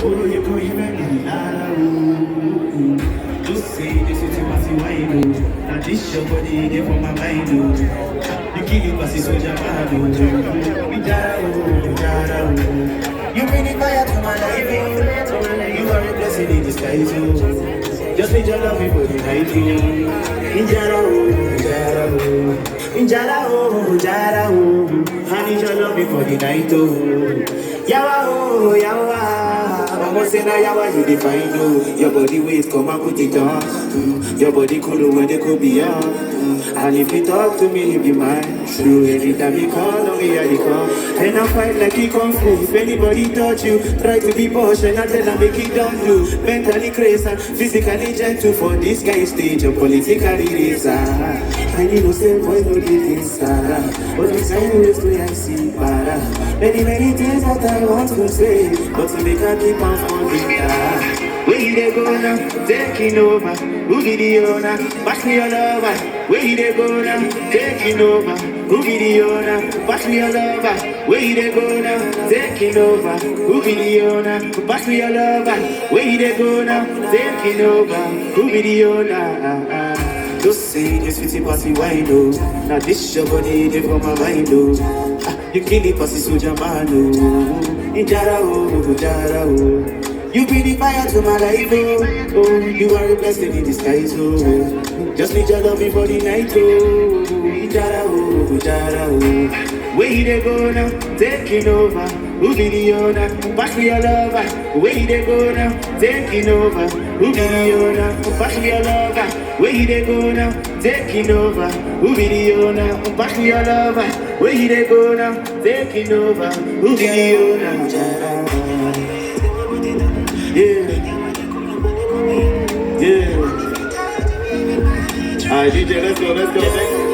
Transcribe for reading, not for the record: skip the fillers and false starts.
Oh, you go even be Lara. Just say this is what you want to. Now this your body, they for my mind. You kill it, but it's so jamado. You bring the fire to my life. You are a blessing in disguise. Just need your love for the night. Injara, Injara, I need your love for the night. Yawa, almost say now yawa you define your body weight, come and put it on. Your body cool when they could be on. And if you talk to me, you be mine. True, every time you call on me, I come. And I fight like you kung fu. If anybody touch you, try to be posh and I tell them make it don't do. Mentally crazy and physically gentle for this guy stage of politically reason. And you know, say boy no get Sarah. But the time is to I see para. Many things that I want to say, but to make a keep on falling. Where they go now, taking over. Who be the owner? Pass me your lover. Where they go now, taking over. Who be the owner? Pass me your lover. Where they go now, taking over. Who be the owner? Pass me your lover. Where they go now, taking over. Who be the owner? Just say this with the passy wine, oh. Now this your body, they for my mind, oh. You kill it, passy so jamano. Injara, oh. You bring the fire to my life, oh. You are a blessing in disguise, oh. Just need your love for the night, oh. Injara, oh. Where they go now, taking over. Who be the owner? Pass me your lover. Where they go now, taking over. Who be the owner? Pass me your lover. Where they go now, taking over. Who be the owner? Pass me your lover. Where they go now, taking over. Who be the owner? Yeah. Alright, DJ, let's go.